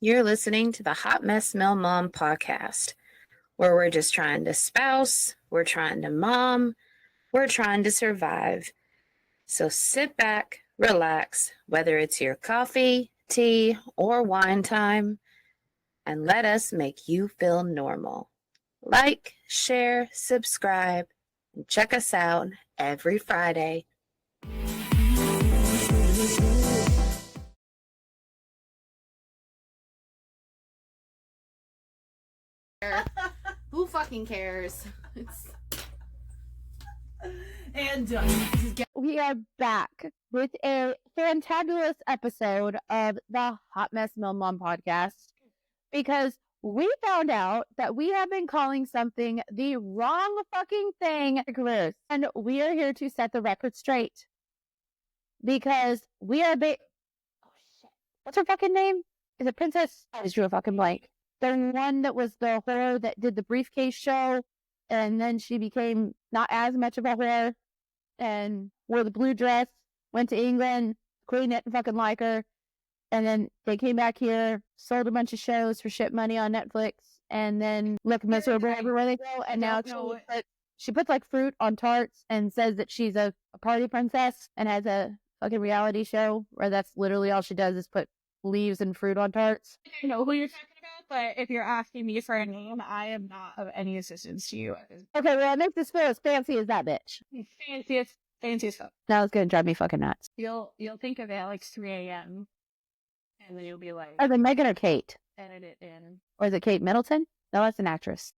You're listening to the Hot Mess Mel Mom podcast, where we're just trying to spouse, we're trying to mom, we're trying to survive. So sit back, relax, whether it's your coffee, tea, or wine time, and let us make you feel normal. Like, share, subscribe, and check us out every Friday. Who fucking cares? And we are back with a fantabulous episode of the Hot Mess Mel Mom podcast because we found out that we have been calling something the wrong fucking thing, and we are here to set the record straight because we are oh shit, what's her fucking name? Is it Princess? I just drew a fucking blank. The one that was the whore that did the briefcase show, and then she became not as much of a whore and wore the blue dress, went to England, Queen didn't fucking like her, and then they came back here, sold a bunch of shows for shit money on Netflix, and then look miserable everywhere they go, and now she puts like fruit on tarts and says that she's a party princess and has a fucking reality show where that's literally all she does is put leaves and fruit on tarts. I know who you're talking about, but if you're asking me for a name, I am not of any assistance to you. Okay, well, I make this feel as fancy as that bitch. Fanciest fuck. That was gonna drive me fucking nuts. You'll think of it at like 3 a.m. and then you'll be like, Are they Megan or Kate? edit it in. Or is it Kate Middleton? No, that's an actress.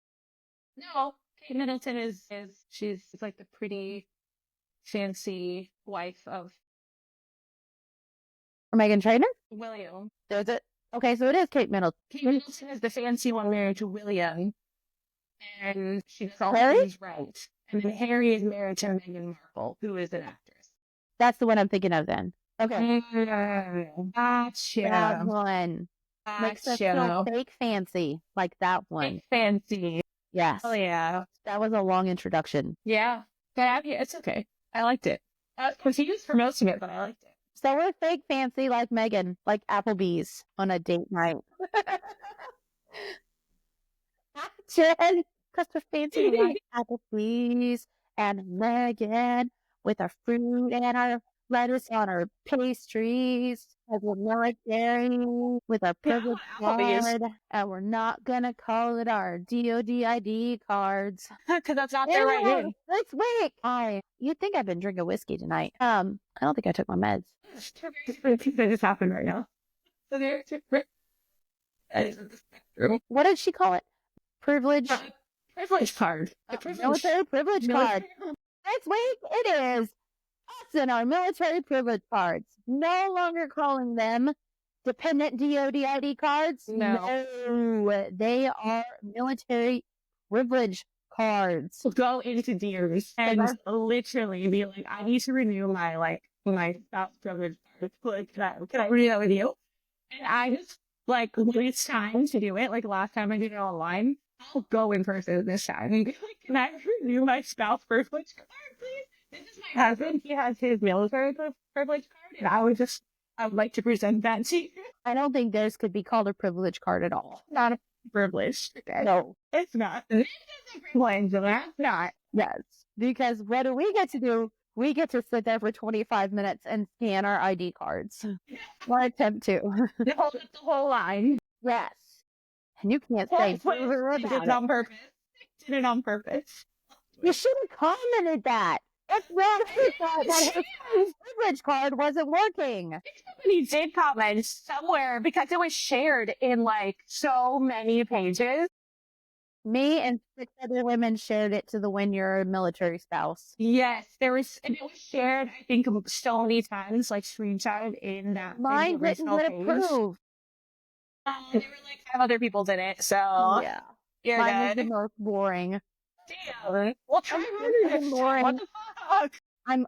No, Kate Middleton is she's like the pretty, fancy wife of Or Megan Trainor? William. Is it? Okay, so it is Kate Middleton. Kate Middleton is the fancy one married to William, and she does all Harry? things right. And then Harry is married to Meghan Markle, who is an actress. That's the one I'm thinking of then. Okay. Gotcha. That one. Makes us feel fake fancy, like that one. Fancy. Yes. Oh, yeah. That was a long introduction. Yeah. But yeah, it's okay. I liked it. Because he was for most of it, but I liked it. So we're fake fancy like Megan, like Applebee's on a date night. Jen, because we're fancy like Applebee's and Megan with our fruit and our lettuce on our pastries as we're military with our privilege card, and we're not gonna call it our DOD ID cards Because that's not their right name. Next week. You'd think I've been drinking whiskey tonight. I don't think I took my meds. Two very different things that just happened right now. So they're different. That isn't the spectrum. What did she call it? Privilege. Privilege card. Military privilege card. Next week it is us and our military privilege cards. No longer calling them dependent DOD ID cards. No, they are military privilege cards. go into Deers and literally be like, I need to renew my spouse privilege card. Like, can I renew that with you? And I just waste time to do it. Like last time I did it online, I'll go in person this time and be like, can I renew my spouse privilege card, please? This is my husband. He has his military privilege card, and I would like to present that to you. I don't think theirs could be called a privilege card at all. Not a privilege. Okay? No. It's not. This is a privilege, and that's not. Yes. Because what do we get to do? We get to sit there for 25 minutes and scan our ID cards. Or attempt to. The whole line. Yes. And you can't say Did it on purpose. Did it on purpose. You should have commented that. It's not that his privilege card wasn't working. Somebody did comment somewhere because it was shared in so many pages. Me and 6 other women shared it to the When You're a Military Spouse. Yes, and it was shared, I think, so many times, screenshotted in that. Mine didn't get approved. There were 5 other people did it, so yeah, you're mine good. was the most boring. Damn. Well, try harder this time. What the fuck?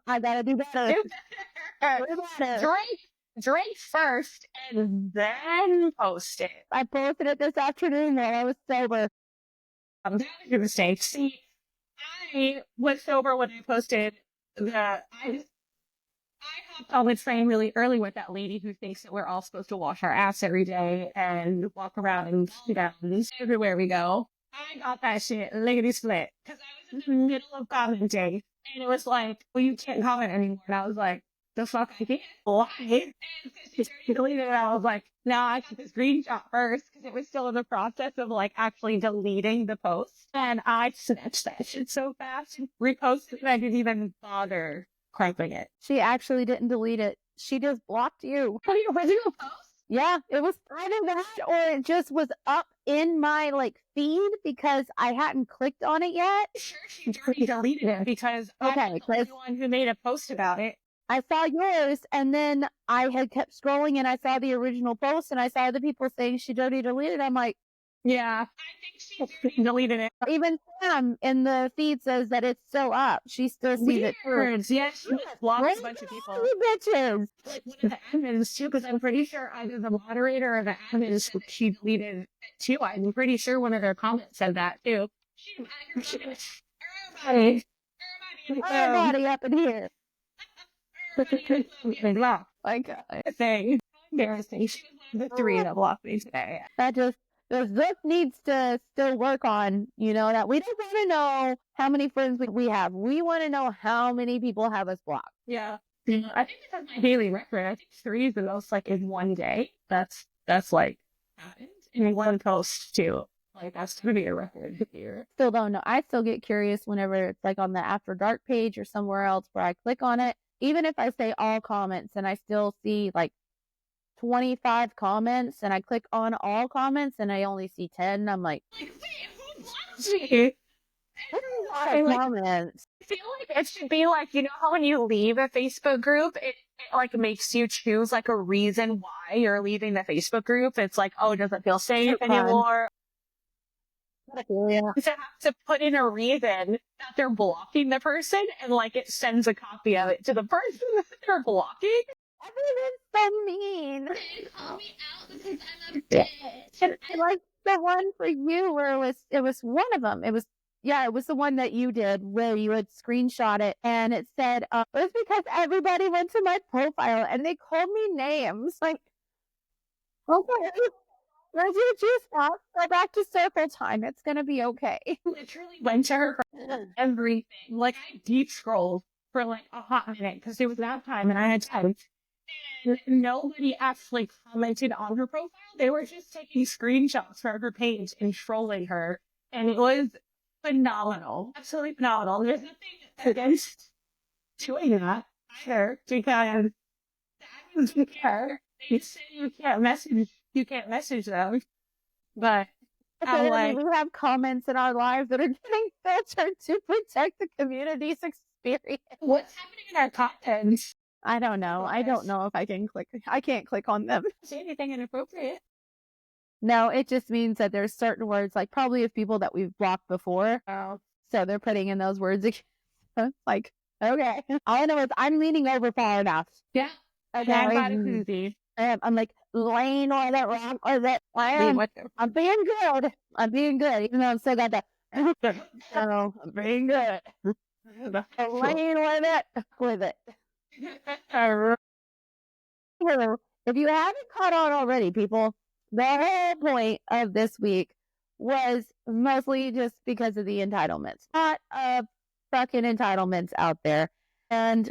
I gotta do better. Drink first and then post it. I posted it this afternoon while I was sober. That was your mistake. See, I was sober when I posted I hopped on the train really early with that lady who thinks that we're all supposed to wash our ass every day and walk around in gowns everywhere we go. I got that shit lickety split because I was in the middle of commenting and it was like, well, you can't comment anymore. And I was like, the fuck I can't? Why? And she started to delete it and I was like, no, I took a screenshot first because it was still in the process of like actually deleting the post. And I snatched that shit so fast, reposted, and I didn't even bother criping it. She actually didn't delete it. She just blocked you. For the original post? Yeah, it was either that or it just was up in my like feed because I hadn't clicked on it yet. Sure, she already deleted it because I'm the only one who made a post about it. I saw yours and then I had kept scrolling and I saw the original post and I saw other people saying she already deleted it. I'm like, yeah, I think she deleted it. even Sam in the feed says that it's still up. She still sees it. Yeah, she blocked a bunch of people. You bitches. Like one of the admins too, because I'm pretty sure either the moderator or the admins she deleted it too. I'm pretty sure one of their comments said that too. Everybody up in here. Like a thing. Embarrassing. She was the three that blocked me today. That just this needs to still work on, you know, that we don't want to know how many friends we have. We want to know how many people have us blocked. Yeah. I think that's my daily record. I think 3 is the most like in one day. That's like happened in one post too. Like that's gonna be a record here. Still don't know. I still get curious whenever it's like on the After Dark page or somewhere else where I click on it. Even if I say all comments and I still see like 25 comments and I click on all comments and I only see 10, I'm like, wait, who wants me? Comments. I feel like it should be like, you know how when you leave a Facebook group, it like makes you choose like a reason why you're leaving the Facebook group. It's like, oh, it doesn't feel safe anymore. Yeah. To have to put in a reason that they're blocking the person and like it sends a copy of it to the person that they're blocking. Everyone's so mean. They call me out because I'm a bitch. And I like the one for you where it was one of them. It was the one that you did where you had screenshot it and it said, it was because everybody went to my profile and they called me names. Like, okay. Let's just stop. Go back to circle time. It's gonna be okay. Literally went to her everything. Like I deep scrolled for like a hot minute because it was that time and I had time. And nobody actually commented on her profile. They were just taking screenshots from her page and trolling her. And it was phenomenal. Absolutely phenomenal. There's nothing against doing that. Sure. Because that means you care. They say you can't message them. But I'm like, we have comments in our lives that are getting filtered to protect the community's experience. What's happening in our content? I don't know. I don't know if I can click. I can't click on them. Say anything inappropriate. No, it just means that there's certain words, like probably of people that we've blocked before. Oh. So they're putting in those words again. Like, okay. All I know is I'm leaning over far enough. Yeah. Okay. I got a koozie. I'm like, laying on that rock or that land. I'm being good. I'm being good. Even though I'm still got that. So I'm being good. I'm laying on that with it. If you haven't caught on already, people, the whole point of this week was mostly just because of the entitlements. Not fucking entitlements out there. And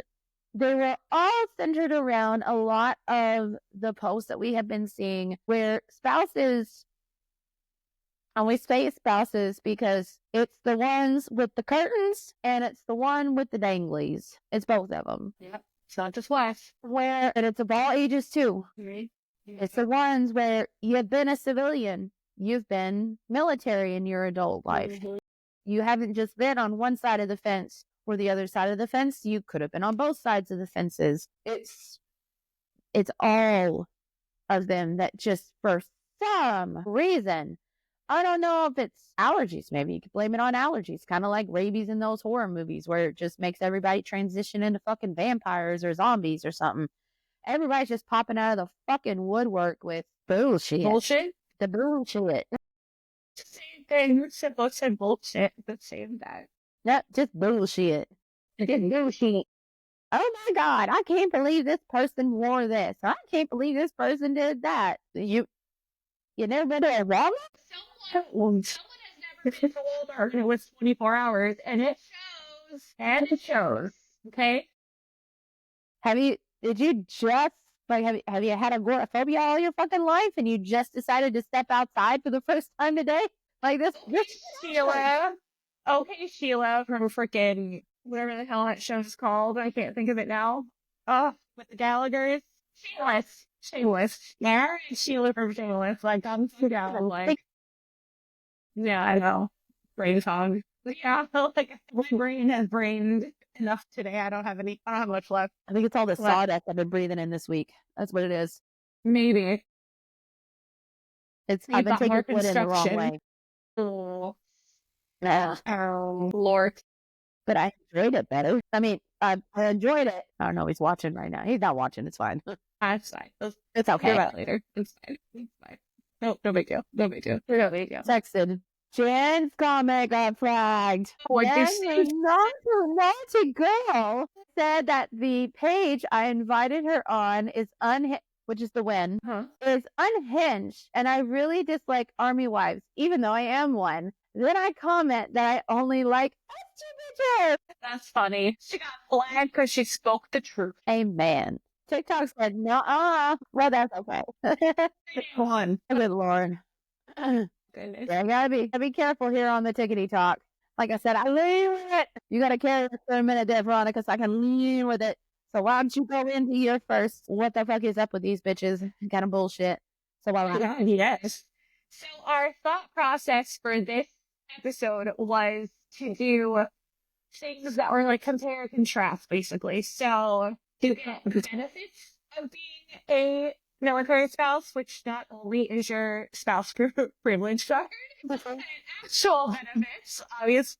they were all centered around a lot of the posts that we have been seeing where spouses, and we say spouses because it's the ones with the curtains and it's the one with the danglies. It's both of them. Yep. It's not just wife. And it's of all ages too. Mm-hmm. It's the ones where you've been a civilian. You've been military in your adult life. Mm-hmm. You haven't just been on one side of the fence or the other side of the fence. You could have been on both sides of the fences. It's all of them that just for some reason, I don't know if it's allergies. Maybe you could blame it on allergies. Kind of like rabies in those horror movies where it just makes everybody transition into fucking vampires or zombies or something. Everybody's just popping out of the fucking woodwork with bullshit. Bullshit? The bullshit. Same thing. Said bullshit at the same time. Yep, just bullshit. Just bullshit. oh my God, I can't believe this person wore this. Or I can't believe this person did that. You never been to a Walmart? Someone has never been to Walmart and it was 24 hours, and it shows. And it shows. Okay? Did you just, like, have you had agoraphobia all your fucking life and you just decided to step outside for the first time today? Like this Sheila. Okay, Sheila from freaking whatever the hell that show's called. I can't think of it now. With the Gallaghers. Shameless. Yeah, Sheila from Shameless. Like, I'm so down. Like, yeah, I know. Brain fog. Yeah, like, my brain has brained enough today. I don't have much left. I think it's all the What? sawdust I've been breathing in this week. That's what it is. Maybe. I've You've been got more taking wood in the wrong construction. way. Oh, Yeah. Lord. But I enjoyed it better. I mean, I enjoyed it. I don't know. He's watching right now. He's not watching. It's fine. That's fine. It's Hear okay. about it later. It's fine. It's fine. No big deal. No big deal. No big deal. Texted. Jan's comment got flagged. What'd you Then say? naughty girl said that the page I invited her on is which is the win, Huh? is unhinged, and I really dislike army wives, even though I am one. Then I comment that I only like bitches. That's funny. She got flagged because she spoke the truth. Amen. TikTok said no. Well, that's okay. Go on. Good Lord. Goodness. Yeah, gotta be careful here on the tickety talk. Like I said, I lean with it. You gotta carry this for a minute there, Veronica, so I can lean with it. So why don't you go into your first? What the fuck is up with these bitches? Kind of bullshit. So Yes. So our thought process for this episode was to do things that were like compare and contrast, basically. So to get the benefits of being a military spouse, which not only is your spouse privilege covered, but actual benefits,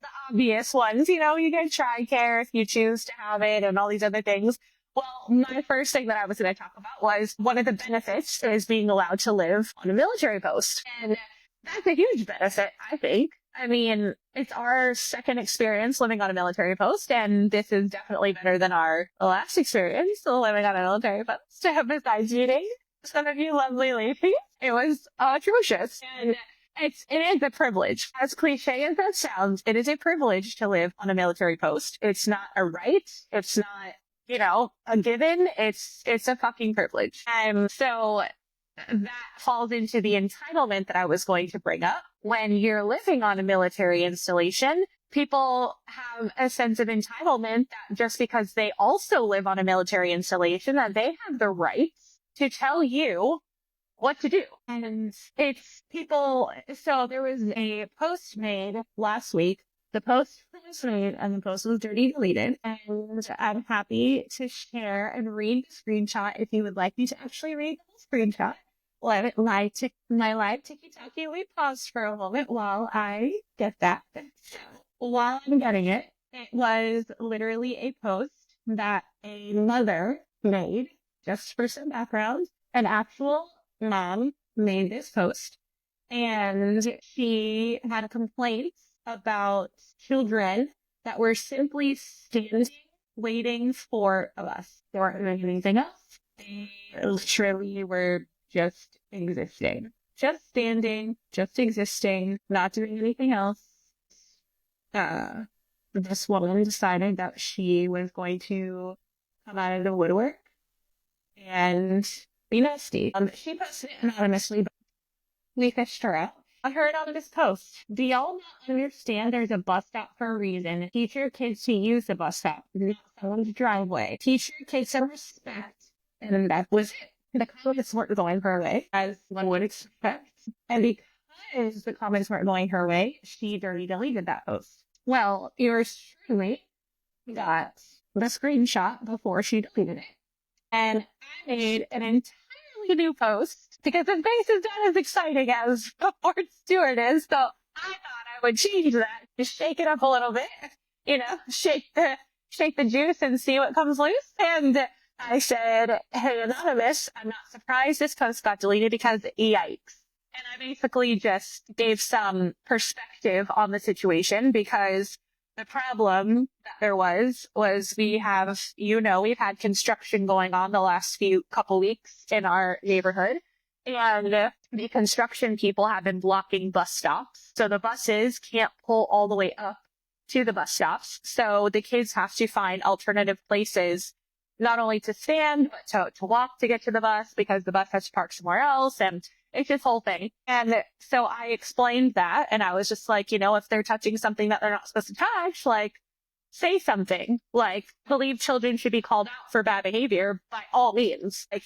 the obvious ones. You know, you get TRICARE if you choose to have it and all these other things. Well, my first thing that I was going to talk about was one of the benefits is being allowed to live on a military post. And that's a huge benefit, I think. I mean, it's our second experience living on a military post, and this is definitely better than our last experience living on a military post. Besides meeting some of you lovely ladies, it was atrocious. And it is a privilege. As cliche as that sounds, it is a privilege to live on a military post. It's not a right. It's not, a given. It's a fucking privilege. So that falls into the entitlement that I was going to bring up. When you're living on a military installation, people have a sense of entitlement that just because they also live on a military installation, that they have the rights to tell you what to do. And it's people. So there was a post made last week. The post was made and the post was dirty deleted. And I'm happy to share and read the screenshot if you would like me to actually read the screenshot. Let it my live tiki-taki. We paused for a moment while I get that. So while I'm getting it, it was literally a post that a mother made, just for some background. An actual mom made this post, and she had a complaint about children that were simply standing, waiting for a bus. They weren't doing anything else. They literally were just existing. Just standing, just existing, not doing anything else. This woman decided that she was going to come out of the woodwork and be nasty. She posted it anonymously, but we fished her out. I heard on this post, do y'all not understand there's a bus stop for a reason? Teach your kids to use the bus stop, not someone's driveway. Teach your kids some respect. And that was it. The comments weren't going her way, as one would expect. And because the comments weren't going her way, she dirty deleted that post. Well, yours truly got the screenshot before she deleted it. And I made an entirely new post because the face is not as exciting as the Ford Stewart is. So I thought I would change that, just shake it up a little bit, shake the juice and see what comes loose. And I said, hey, anonymous, I'm not surprised this post got deleted because yikes. And I basically just gave some perspective on the situation because the problem that there was we've had construction going on the last couple weeks in our neighborhood. And the construction people have been blocking bus stops. So the buses can't pull all the way up to the bus stops. So the kids have to find alternative places, not only to stand, but to walk to get to the bus because the bus has to park somewhere else. And it's this whole thing. And so I explained that. And I was just like, if they're touching something that they're not supposed to touch, like, say something. Like, believe children should be called out for bad behavior by all means. Like,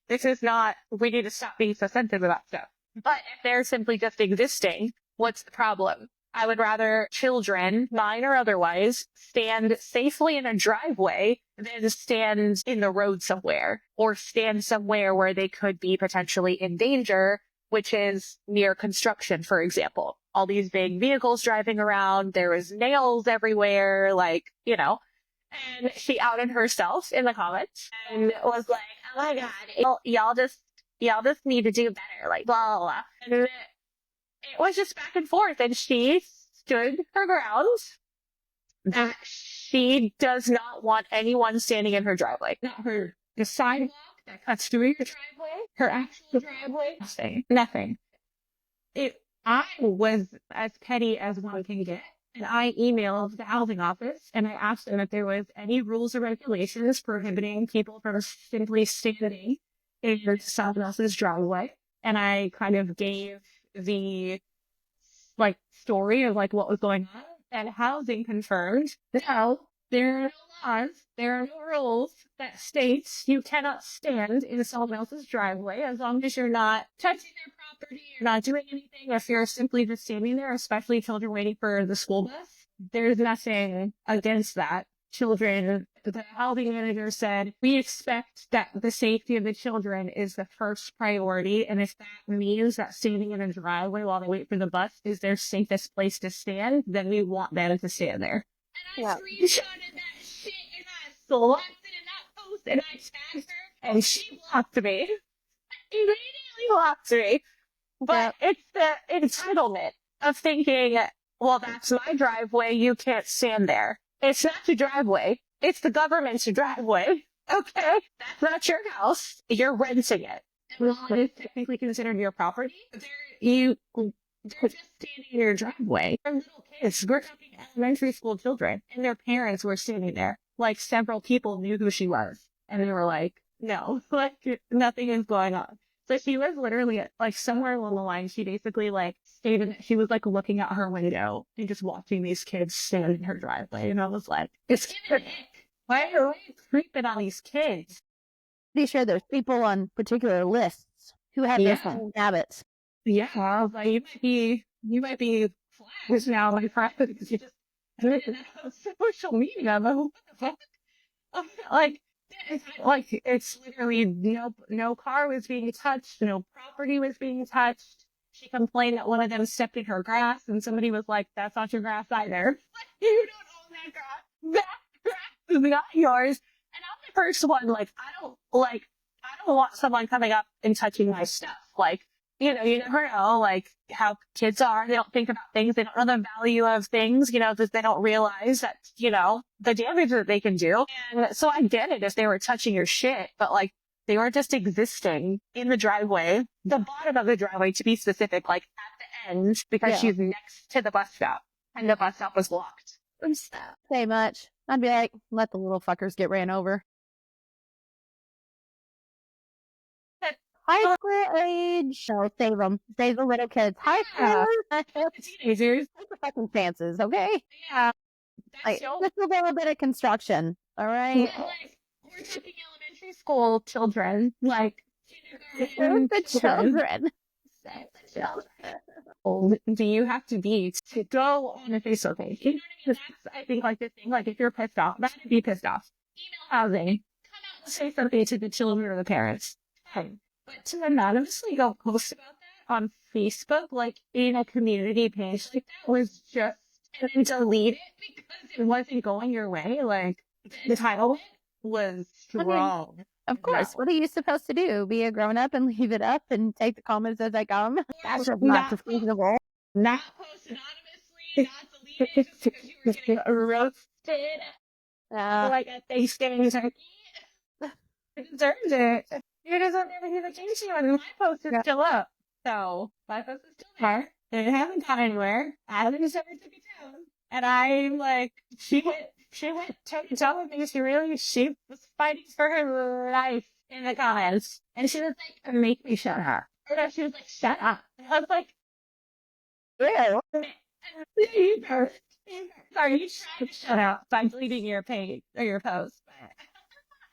this is not, we need to stop being so sensitive about stuff. But if they're simply just existing, what's the problem? I would rather children, mine or otherwise, stand safely in a driveway than stand in the road somewhere or stand somewhere where they could be potentially in danger, which is near construction, for example. All these big vehicles driving around, there was nails everywhere, And she outed herself in the comments and was like, "Oh my God, y'all just need to do better," like blah, blah, blah. And it was just back and forth. And she stood her ground that she does not want anyone standing in her driveway. Not the sidewalk that cuts through your driveway, her actual driveway, nothing. I was as petty as one can get. And I emailed the housing office and I asked them if there was any rules or regulations prohibiting people from simply standing in someone else's driveway. And I kind of gave the story of what was going on. And housing confirmed that there are no laws, there are no rules that states you cannot stand in someone else's driveway as long as you're not touching their property, you're not doing anything, if you're simply just standing there, especially children waiting for the school bus. There's nothing against that. The housing manager said, we expect that the safety of the children is the first priority. And if that means that standing in a driveway while they wait for the bus is their safest place to stand, then we want them to stand there. And I screenshotted that shit and I slapped it in that post and I tagged her and she blocked me. Immediately blocked me. But it's the entitlement of thinking, well, that's my driveway, you can't stand there. It's not your driveway. It's the government's driveway. Okay? That's not your house. You're renting it. Well, it's technically considered your property. They're just standing in your driveway. They're little kids. We're talking elementary school children. And their parents were standing there. Several people knew who she was. And they were like, no, nothing is going on. So she was literally, somewhere along the line, she basically, stated that she was, looking out her window and just watching these kids stand in her driveway. And I was like, why are we creeping on these kids? Pretty sure there's people on particular lists who have their own habits. Yeah, you might be flagged now by private because you just admitted that on social media. But what the fuck? It's literally no car was being touched, no property was being touched. She complained that one of them stepped in her grass, and somebody was like, "That's not your grass either. You don't own that grass. That grass is not yours." And I'm the first one. I don't want someone coming up and touching my stuff. You never know, how kids are. They don't think about things. They don't know the value of things, because they don't realize that, the damage that they can do. And so I get it if they were touching your shit, but they were just existing in the driveway, the bottom of the driveway to be specific, at the end, because she's next to the bus stop and the bus stop was blocked. Say much. I'd be like, let the little fuckers get ran over. High school age. No, save them. Save the little kids. High school. Teenagers. Take the fucking chances, okay? Yeah. Just a little bit of construction, all right? We're talking elementary school children, kindergarten the children. Do you have to be to go on a Facebook page? You know what I mean? That's, I think, the thing. If you're pissed off, that would be pissed off. Email housing. Come out and say something to the children or the parents. Hey. But to anonymously go post about that on Facebook, in a community page that was just, and delete it because it wasn't going your way, the title was strong. Of course. What are you supposed to do? Be a grown up and leave it up and take the comments as they come? That's not reasonable. Not post anonymously, not delete roasted like a Thanksgiving turkey. It deserves it. You deserve everything that changed you, and my post is still up. So, my post is still there. It hasn't gone anywhere. I haven't just ever took it down. And I'm like, she went toe with me. She was fighting for her life in the comments. And she was like, make me shut up. Or no, she was like, shut up. And I was like, Ew. you first. Are you trying to shut up by deleting your page or your post?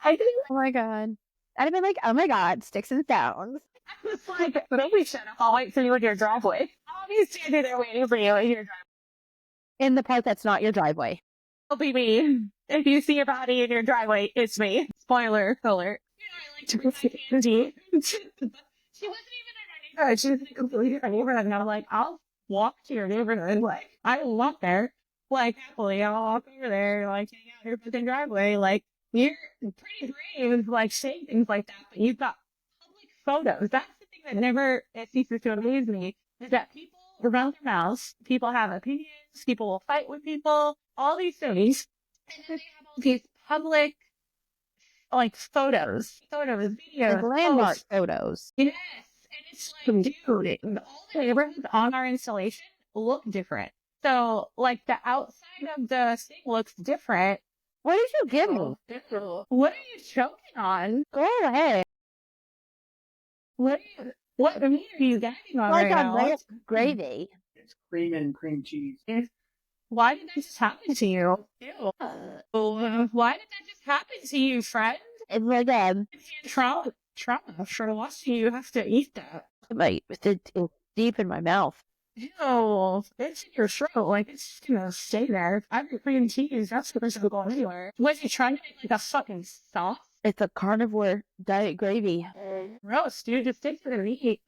I didn't. Oh my god. I'd have been like, oh my god, sticks and stones. I was like, nobody shut up. I'll wait for you in your driveway. I'll be standing there waiting for you in your driveway. In the part that's not your driveway. It'll be me. If you see a body in your driveway, it's me. Spoiler alert. You know, I like to go see Andy. She wasn't even in our neighborhood. She was in a completely different neighborhood. And I was like, I'll walk to your neighborhood. Like, I will walk there. Like, happily, I'll walk over there. Like, hang out in your fucking driveway. Like, you're pretty brave, like, saying things like that. But you've got public photos. That's the thing that never ceases to amaze me. Is that people run their mouths. People have opinions. People will fight with people. All these things. And then they have all these public, like, photos, videos, Like landmark posts. photos. Yes. And it's like, dude, all the neighborhoods on our installation look different. So, like, the outside of the thing looks different. What did you give me? What are you choking on? Go ahead. What meat are you gagging on Like right on now? ranch gravy. It's cream and cream cheese. Why did that just happen to you? Ew. Why did that just happen to you, friend? It's like Trauma for watching you have to eat that. it's deep in my mouth. Ew, it's in your throat. Like, it's just gonna stay there. I've been cream cheese. That's not gonna go anywhere. Was you trying to make like a fucking sauce? It's a carnivore diet gravy. Gross, dude. Just stick to the meat.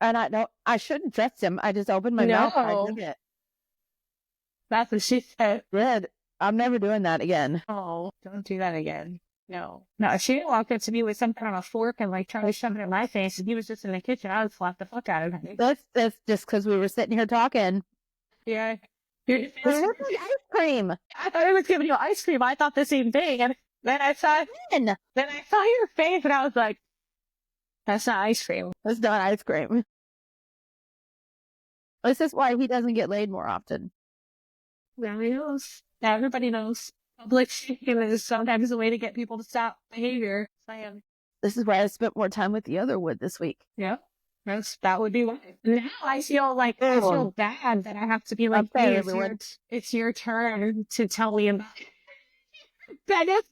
And I shouldn't trust him. I just opened my mouth and I No. did it. That's what she said. Good. I'm never doing that again. Oh, don't do that again. No. No, if she didn't walk up to me with some kind of a fork and like try to shove it in my face and he was just in the kitchen, I would slap the fuck out of him. That's just because we were sitting here talking. Yeah. It looks like ice cream. I thought I was giving you ice cream. I thought the same thing. And then I saw your face and I was like, that's not ice cream. It's not ice cream. This is why he doesn't get laid more often. Everybody knows. Everybody knows. Public shaking is sometimes a way to get people to stop behavior. This is why I spent more time with the other wood this week. Yeah. That would be why. Now I feel bad that I have to be like, Okay, hey, everyone. it's your turn to tell me about benefit.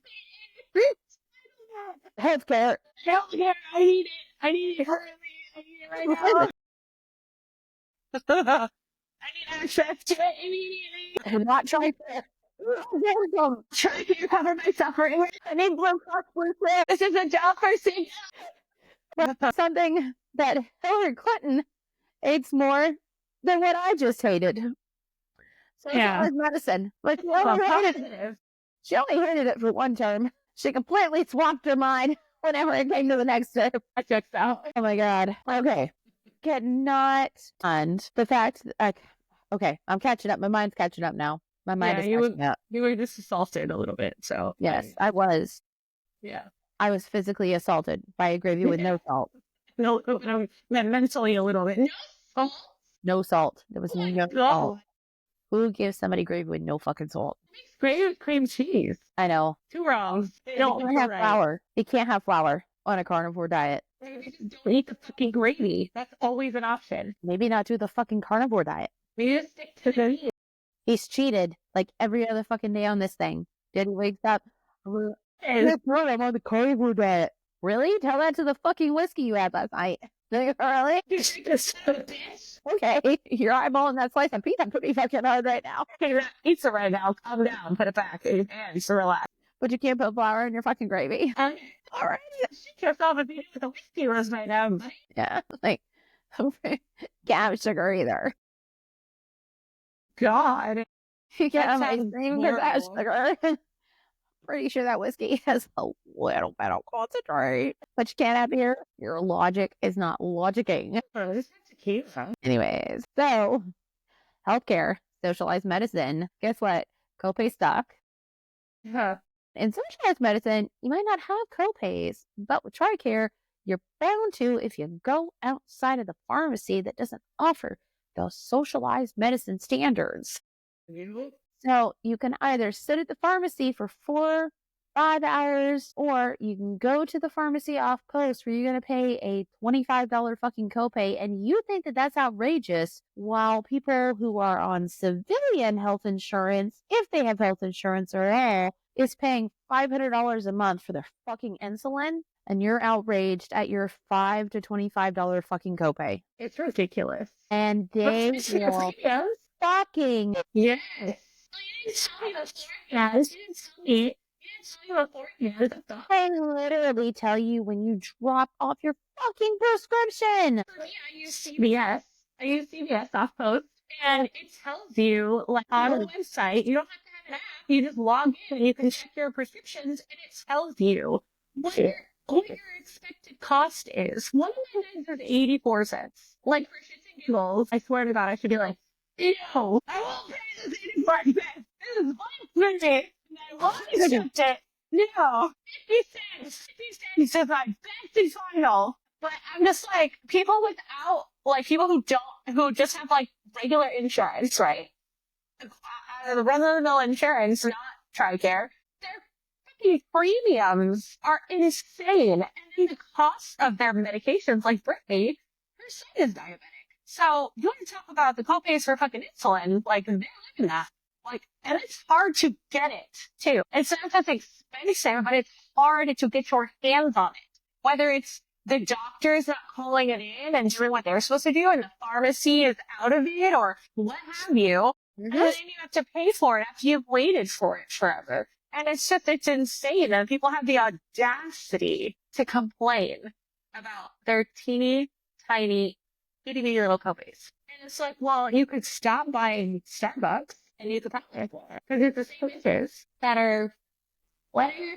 Healthcare. Healthcare. I need it. I need it currently. I need it right now. I need access to it immediately. I'm not trying to. Trying to recover my suffering. I need Blue Cross Blue Shield. This is a job for safety. Something that Hillary Clinton hates more than what I just hated. So Yeah. it's medicine. But Positive. she only hated it for one term. She completely swapped her mind whenever it came to the next term. I checked out. Oh my god. Okay. Cannot and the fact that okay, I'm catching up. My mind's catching up now. My mind Yeah, is you catching up. You were just assaulted a little bit, so. Yes, I was. Yeah. I was physically assaulted by a gravy with no salt. No, mentally a little bit. No salt. No salt. There was no salt. Who gives somebody gravy with no fucking salt? Gravy with cream cheese. I know. Two wrongs. They You don't can't have flour. You can't have flour on a carnivore diet. Don't eat the fucking gravy. That's always an option. Maybe not do the fucking carnivore diet. We just stick to the meat. He's cheated like every other fucking day on this thing. Then he wakes up. And That's right, I'm on the carnivore diet. Really? Tell that to the fucking whiskey you had last night. Really? you drink this bitch. Okay, you're eyeballing that slice of pizza pretty fucking hard right now. Okay, that pizza right now. Calm down. Put it back in your hands. Relax. But you can't put flour in your fucking gravy. Alright. Shake yourself if you the whiskey was right now. Yeah, like, can't have sugar either. God. You can't have That ice sounds cream because it has horrible. sugar. Pretty sure that whiskey has a little bit of concentrate. But you can't have beer. Your logic is not logicking. Oh, this is tequila. Anyways, so healthcare socialized medicine. Guess what? Copay stuck. Yeah. In socialized medicine, you might not have copays, but with TRICARE, you're bound to if you go outside of the pharmacy that doesn't offer those socialized medicine standards. So you can either sit at the pharmacy for 4-5 hours, or you can go to the pharmacy off post where you're going to pay a $25 fucking copay. And you think that that's outrageous, while people who are on civilian health insurance, if they have health insurance at all, is paying $500 a month for their fucking insulin. And you're outraged at your $5 to $25 fucking copay. It's ridiculous. And they will fucking Yes. they literally tell you when you drop off your fucking prescription. For me, I use CVS. I use CVS off post, and it tells you, like, on the website, you don't have to have an app. You just log in and you can check your prescriptions, and it tells you what your expected cost is. One of my meds is 84 cents. Like, for shits and giggles, I swear to God, I should be like, ew, I won't pay this 84 cents. This is $1.50, and I won't accept it. No, 50 cents. 50 cents is my best and final. But I'm just like, people without, like, people who just have, like, regular insurance, right? The run-of-the-mill insurance, not TRICARE, their fucking premiums are insane. And then the cost of their medications, like Brittany, her son is diabetic. So, you want to talk about the copays for fucking insulin, like, they're living that. Like, and it's hard to get it, too. It's not that expensive, but it's hard to get your hands on it. Whether it's the doctor's not calling it in and doing what they're supposed to do, and the pharmacy is out of it, or what have you, and then you have to pay for it after you've waited for it forever. And it's insane. And people have the audacity to complain about their teeny, tiny, itty bitty little copays. And it's like, well, you could stop buying Starbucks and you could pay for it. Because it's the same issues that are, what are your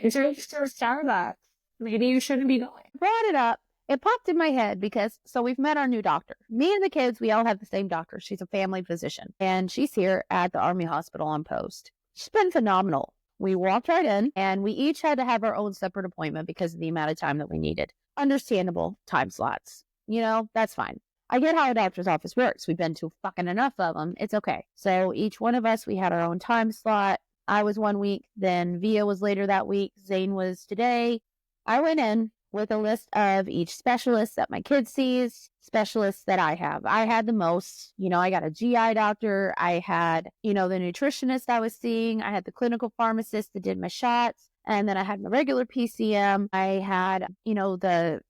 favorite drinks or Starbucks? Maybe you shouldn't be going. Brought it up. It popped in my head because, so we've met our new doctor. Me and the kids, we all have the same doctor. She's a family physician, and she's here at the Army Hospital on post. She's been phenomenal. We walked right in, and we each had to have our own separate appointment because of the amount of time that we needed. Understandable time slots. You know, that's fine. I get how a doctor's office works. We've been to fucking enough of them. It's okay. So each one of us, we had our own time slot. I was 1 week, then Via was later that week. Zane was today. I went in with a list of each specialist that my kid sees, specialists that I have. I had the most. You know, I got a GI doctor. I had, you know, the nutritionist I was seeing. I had the clinical pharmacist that did my shots. And then I had my regular PCM. I had, you know, the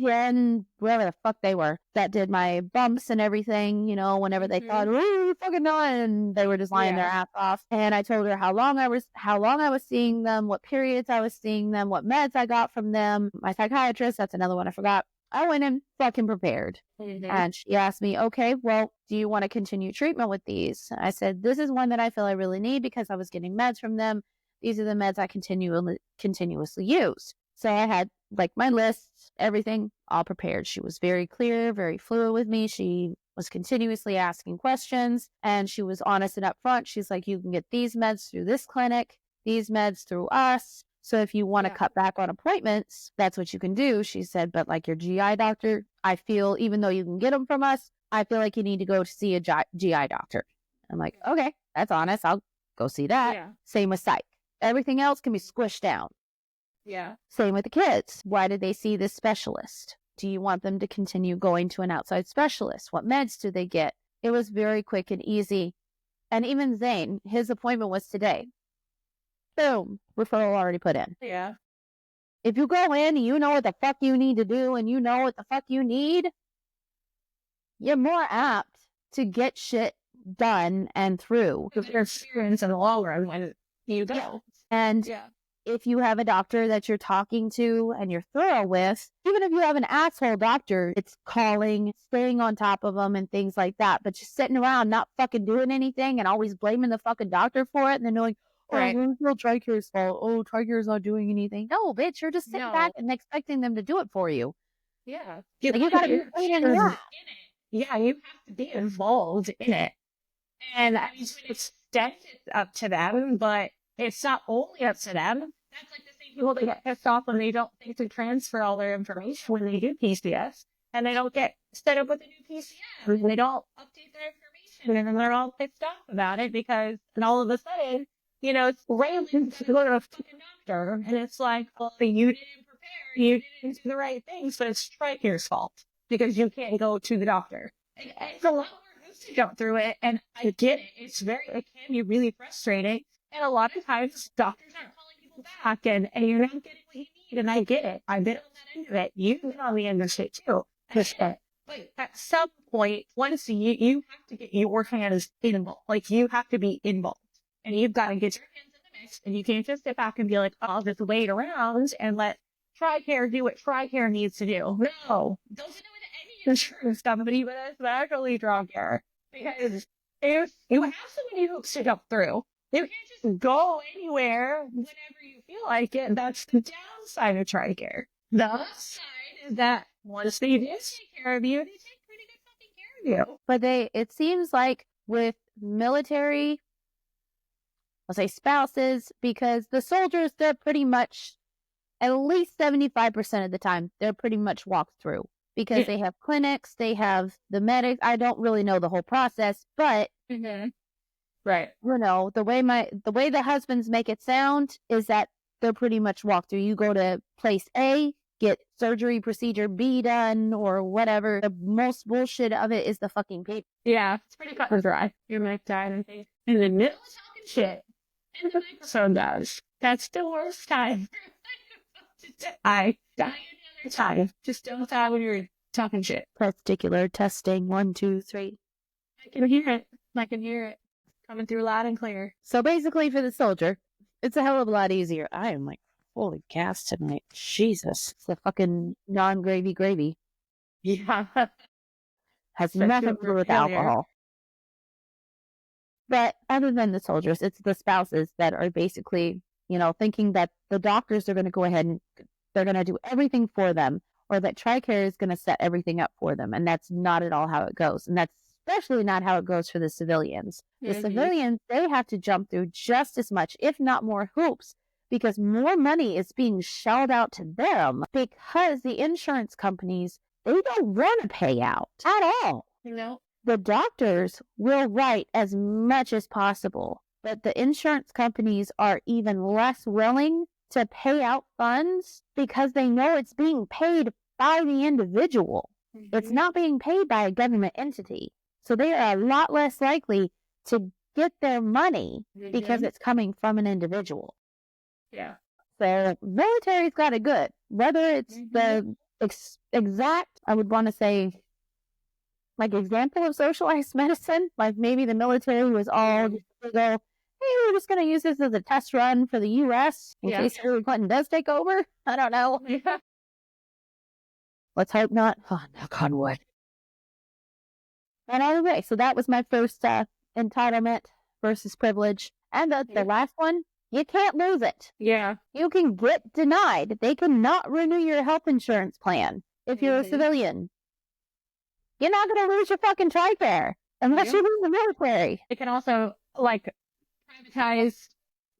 whatever the fuck they were, that did my bumps and everything, you know, whenever they thought, oh, fucking done, and they were just lying their ass off. And I told her how long I was seeing them, what periods I was seeing them, what meds I got from them. My psychiatrist, that's another one I forgot. I went in fucking prepared. And she asked me, okay, well, do you want to continue treatment with these? I said, this is one that I feel I really need because I was getting meds from them. These are the meds I continuously use. So I had like my lists, everything all prepared. She was very clear, very fluid with me. She was continuously asking questions, and she was honest and upfront. She's like, you can get these meds through this clinic, these meds through us. So if you want to cut back on appointments, that's what you can do. She said, but like your GI doctor, I feel, even though you can get them from us, I feel like you need to go to see a GI doctor. I'm like, okay, that's honest. I'll go see that. Yeah. Same with psych. Everything else can be squished down. Yeah. Same with the kids. Why did they see this specialist? Do you want them to continue going to an outside specialist? What meds do they get? It was very quick and easy. And even Zane, his appointment was today. Boom. Referral already put in. Yeah. If you go in and you know what the fuck you need to do and you know what the fuck you need, you're more apt to get shit done and through. Because your experience in the long run when you go. Yeah. And if you have a doctor that you're talking to and you're thorough with, even if you have an asshole doctor, it's calling, staying on top of them and things like that. But just sitting around not fucking doing anything and always blaming the fucking doctor for it and then knowing, it's no TRICARE's fault. Oh, TRICARE's not doing anything. No, bitch, you're just sitting back and expecting them to do it for you. Yeah. You gotta be in it. Yeah, you have to be involved in it. And I mean, to an extent, it's up to them, but it's not only up to them. That's like the same people that get pissed off when they don't think to transfer all their information when they do PCS, and they don't get set up with a new PCM, and they don't update their information, and then they're all pissed off about it because, and all of a sudden, you know, it's railing to go to a fucking doctor, and it's like, well, you didn't prepare, you didn't do the right things, but it's TRICARE's fault because you can't go to the doctor. And it's a lot more hoops to jump through it, and I get it. It can be really frustrating, and a lot of times doctors aren't calling people back, and you're not getting what you need, and I get it. I've been on that end of it. You've been on the end of shit too. But at some point, once you have to get your hands involved, like you have to be involved, and you've got to get your hands in the mix, and you can't just sit back and be like, oh, I'll just wait around and let TRICARE do what TRICARE needs to do. No, don't do it with any insurance company, but especially TRICARE, because if you have so many hoops to jump through, you can't just go anywhere whenever you feel like it. That's the downside of TRICARE. The upside is that once they do take care of you, they take pretty good fucking care of you. But it seems like with military, I'll say spouses, because the soldiers, they're pretty much, at least 75% of the time, they're pretty much walked through. Because they have clinics, they have the medics. I don't really know the whole process, but Right. you know, the way the husbands make it sound is that they're pretty much walked through. You go to place A, get surgery procedure B done or whatever. The most bullshit of it is the fucking paper. Yeah, it's pretty cut and dry. You might die in the middle of talking shit, and the microphone does. That's the worst time. I die any other time. Just don't die when you're talking shit. Testicular testing 1, 2, 3. I can hear it. I can hear it coming through loud and clear. So basically, for the soldier, it's a hell of a lot easier. I am like fully gassed tonight. Jesus, it's the fucking non-gravy. Yeah. Has Especially nothing to do with earlier. alcohol. But other than the soldiers, it's the spouses that are basically, you know, thinking that the doctors are going to go ahead and they're going to do everything for them, or that TRICARE is going to set everything up for them. And that's not at all how it goes. And that's especially not how it goes for the civilians. The civilians, they have to jump through just as much, if not more hoops, because more money is being shelled out to them because the insurance companies, they don't want to pay out at all. You know? The doctors will write as much as possible, but the insurance companies are even less willing to pay out funds because they know it's being paid by the individual. It's not being paid by a government entity. So they are a lot less likely to get their money because it's coming from an individual. Yeah. So military's got it good. Whether it's the exact, I would want to say, like example of socialized medicine, like maybe the military was all just to go, hey, we're just going to use this as a test run for the U.S. in case Hillary Clinton does take over. I don't know. Yeah. Let's hope not. Oh, knock on wood. And anyway, so that was my first entitlement versus privilege. And the last one, you can't lose it. Yeah. You can get denied. They cannot renew your health insurance plan if you're a civilian. You're not going to lose your fucking TRICARE unless you're in the military. It can also, like, privatize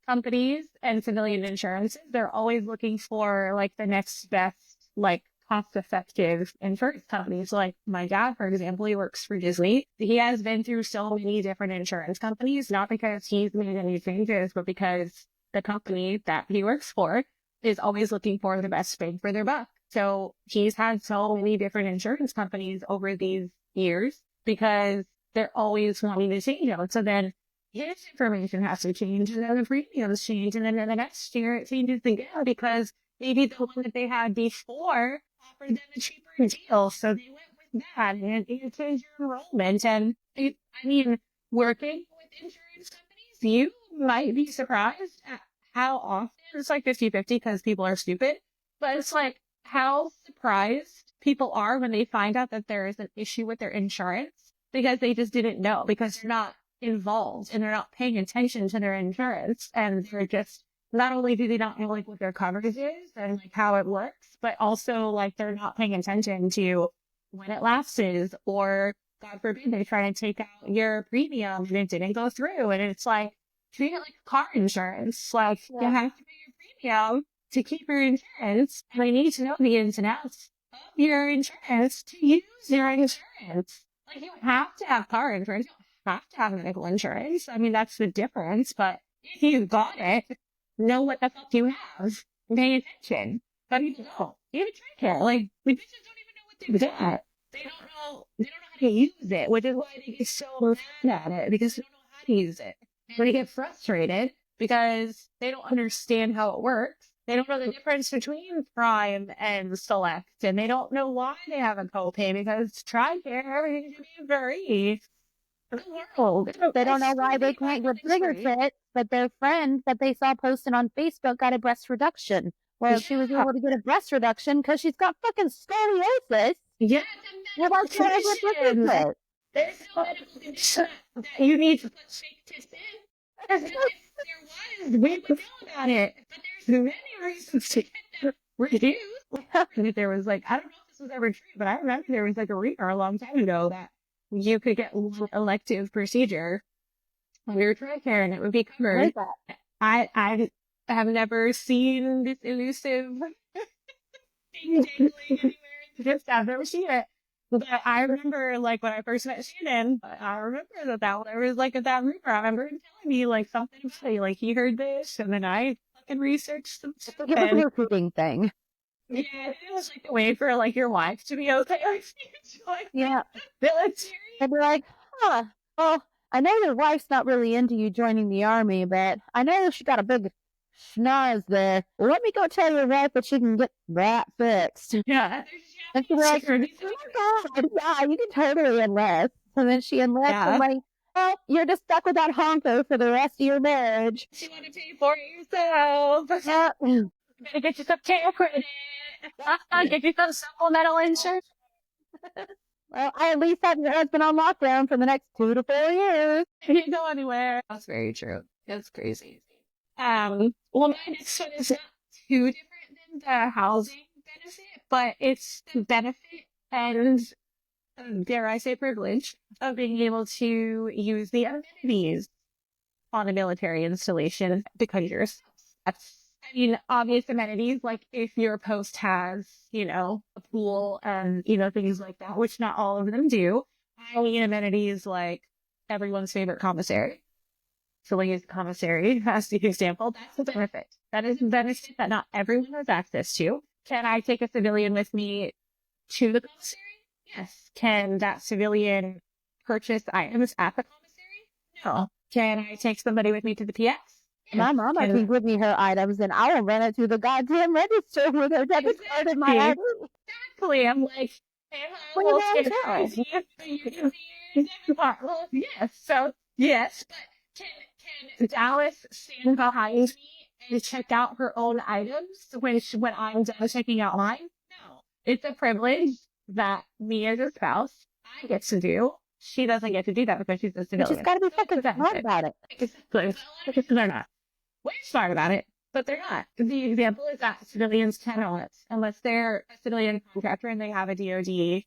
companies and civilian insurance. They're always looking for, like, the next best, like, cost-effective insurance companies. Like, my dad, for example, he works for Disney. He has been through so many different insurance companies, not because he's made any changes, but because the company that he works for is always looking for the best bang for their buck. So he's had so many different insurance companies over these years because they're always wanting to change them. So then his information has to change, and then the premiums change, and then in the next year it changes again because maybe the one that they had before offered them a cheaper deal. So they went with that, and it changed your enrollment. And I mean, working with insurance companies, you might be surprised at how often it's like 50-50 because people are stupid, but it's like how surprised people are when they find out that there is an issue with their insurance because they just didn't know, because they're not involved and they're not paying attention to their insurance, and they're just, not only do they not know like what their coverage is and like how it works, but also like they're not paying attention to when it lapses or God forbid they try to take out your premium and it didn't go through. And it's like, treat it like car insurance. Like, you have to pay your premium to keep your insurance. And I need to know the ins and outs of your insurance to use your insurance. Like, you have to have car insurance. You don't have to have medical insurance. I mean, that's the difference. But if you got it, know what the fuck you have. Pay attention. But you don't. Even care. Like, the bitches don't even know what they've got. They don't know how to use it, which is why they get so mad at it, because they don't know how to use it. And they get frustrated because they don't understand how it works. They don't know the difference between Prime and Select, and they don't know why they have a copay, because TRICARE, everything's free. They don't know why they can't get bigger fit, but their friend that they saw posted on Facebook got a breast reduction. Well, she was able to get a breast reduction because she's got fucking scoliosis. Yeah, What about trying to get bigger fit? there's no medical condition that you need to put fake tits in. Because if there was, we would know about it. But there's many reasons to get them reduced. And if there was like, I don't know if this was ever true, but I remember there was like a rumor a long time ago that you could get one elective procedure on your TRICARE and it would be covered. I have never seen this elusive thing dangling anywhere. Just I've never seen it. But I remember, like, when I first met Shannon, I remember that there was, like, that rumor. I remember him telling me, like, something, like, he heard this, and then I fucking researched some stuff. It was a recruiting thing. Yeah, it was, like, a way for, like, your wife to be okay. Like, Yeah. military. They'd be like, well, I know your wife's not really into you joining the army, but I know she got a big schnoz there. Let me go tell your wife that she can get that fixed. Yeah. And she'd be like, oh my God, yeah, you can totally enlist. And then she enlists and like, well, you're just stuck with that honker for the rest of your marriage. You want to pay for it yourself. Yeah. You better get you some care credit. Get you some supplemental insurance. Well, I at least have your husband on lockdown for the next 2 to 4 years. You can't go anywhere. That's very true. That's crazy. Well, my next one is not too different than the housing benefit, but it's the benefit and, dare I say, privilege of being able to use the amenities on a military installation because you're a spouse. That's, I mean, obvious amenities, like if your post has, you know, a pool and, you know, things like that, which not all of them do. I mean, amenities like everyone's favorite commissary. Civilian commissary, as the example, that's a benefit. That is a benefit that not everyone has access to. Can I take a civilian with me to the commissary? Yes. Can that civilian purchase items at the commissary? No. Can I take somebody with me to the PX? My mama can give me her items and I will run it through the goddamn register with her debit card in my ID. Exactly. I'm like, well, yes. So, yes, but can Dallas stand behind me and check out her own items when I'm done checking out mine? No. It's a privilege that me as a spouse, I get to do. She doesn't get to do that because she's a civilian. She's got to be fucking smart about it. Exactly. They're not. We're smart about it, but they're not. The example is that civilians cannot, unless they're a civilian contractor and they have a DoD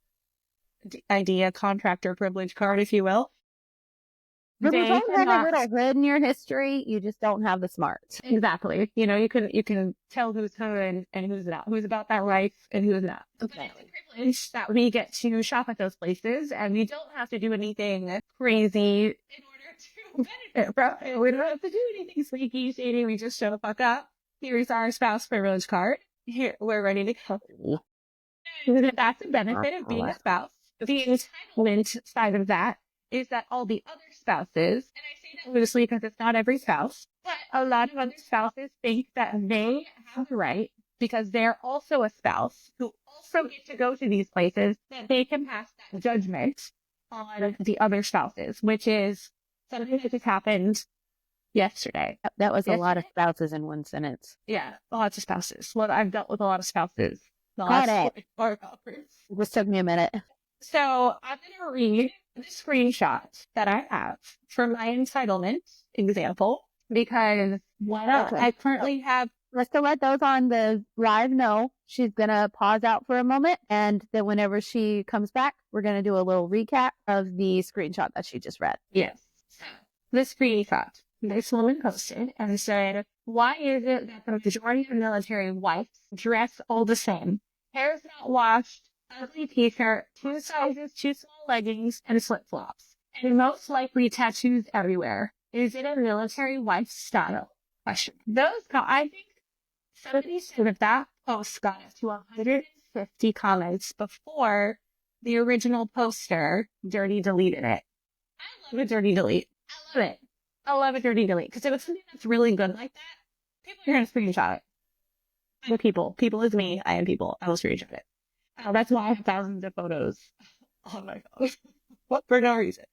ID, a contractor privilege card, if you will. If you don't have a little hood in your history, you just don't have the smarts. Exactly. You know, you can tell who's who and who's not, who's about that life and who's not. But it's a privilege that we get to shop at those places and we don't have to do anything crazy in order to benefit from it. We don't have to do anything sneaky, shady. We just show the fuck up. Here's our spouse privilege card. Here, we're ready to go. That's the benefit of being a spouse. The entitlement side of that is that all the other spouses, and I say that loosely because it's not every spouse, but a lot of other spouses think that they have the right, because they're also a spouse who also get to go to these places, that they can pass that judgment on the other spouses, which is something that just happened yesterday. That was a lot of spouses in one sentence. Yeah, lots of spouses. Well, I've dealt with a lot of spouses. Got it. It just took me a minute. So I'm going to read the screenshot that I have for my entitlement example, because I currently have Just to let those on the live know, she's going to pause out for a moment. And then whenever she comes back, we're going to do a little recap of the screenshot that she just read. Yes. So, the screenshot. This woman posted and said, why is it that the majority of military wives dress all the same? Hair's not washed, ugly t-shirt, 2 sizes too small leggings, and flip-flops. And most likely tattoos everywhere. Is it a military wife style? Question. I think somebody said that post got us to 150 comments before the original poster dirty deleted it. I love a dirty delete. I love it. I love a dirty delete because if it's something that's really good like that, people are going to screenshot it. The people. People is me. I am people. I will screenshot it. That's why I have thousands of photos on my phone. What for no reason.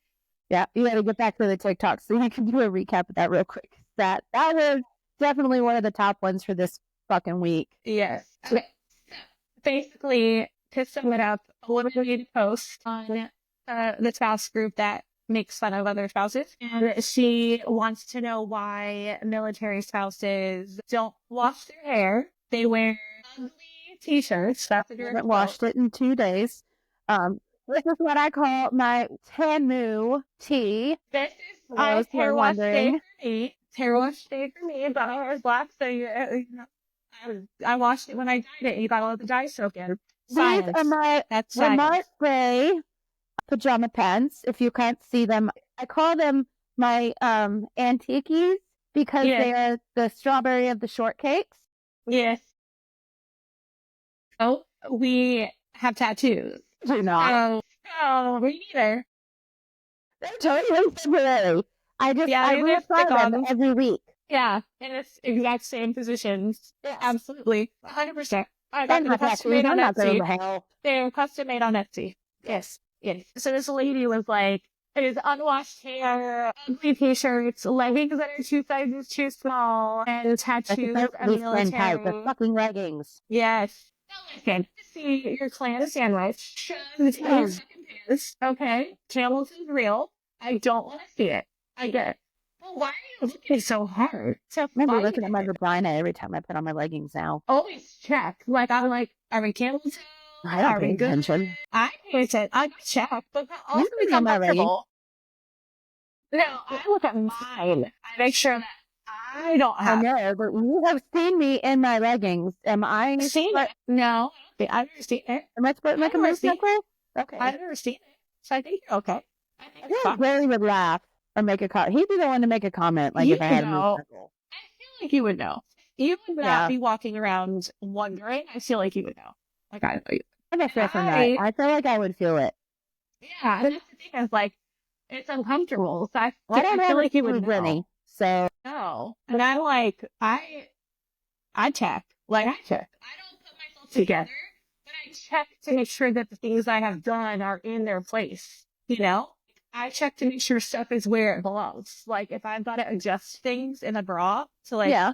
Yeah, you got to get back to the TikTok so you can do a recap of that real quick. That was definitely one of the top ones for this fucking week. Yes. Okay. So, basically, to sum it up, a woman made a post on the spouse group that makes fun of other spouses. And she wants to know why military spouses don't wash their hair. They wear ugly t-shirts. That's a I direct haven't quote. washed it in 2 days. This is what I call my Tamu tea. This is For my those who are hair wash day wondering. for me. Hair wash day for me, but my hair is black, so I washed it when I dyed it, and you got all the dye soak in. These Science. are my That's Remark science. Gray pajama pants. If you can't see them, I call them my antiquies because Yes. they are the strawberry of the shortcakes. Yes. Oh, we have tattoos. Do not. Oh, me neither. They're totally temporary. I Yeah, I they just reapply stick on. them every week. Yeah, in its exact same positions. Yes. Absolutely. 100%. I got They're them not custom tattoos. made I'm on not going to Etsy. hell. They're custom made on Etsy. Yes. Yes. So this lady was like, it is unwashed hair, ugly t-shirts, leggings that are 2 sizes too small, and That's tattoos the of least friend type. The military. fucking leggings. Yes. Now listen, to see your clan sandwich shoved in your fucking pants, okay? Camels is real. I don't want to see it. I get it. But why are you looking so hard? So Remember find looking at my it. vagina every time I put on my leggings now. Always check. Like, I'm like, are we camel toe? I don't Are pay we good? attention. I pay attention. I check, but also You it's see my leggings. uncomfortable. No, I look at mine. I make sure that I don't I have know, but you have seen me in my leggings. Am I seen it. No, I've never seen it. Am I supposed to make a I've never move seen that way? Okay. I've never seen it. So I think you're okay. I think I you're think fine. Larry would laugh or make a comment. He'd be the one to make a comment, like if I had a know. move circle. I feel like you would know. You would not Yeah. be walking around wondering. I feel like you would know. Like, I know you. I'm a fair for that. I- I feel like I would feel it. Yeah, and that's the thing. Is like, it's uncomfortable. So I I don't feel have like you would smooth running, so know. And I'm like, I check. Like, I check. I don't put myself together, but I check to make sure that the things I have done are in their place. You know? I check to make sure stuff is where it belongs. Like, if I've got to adjust things in a bra to, like, yeah.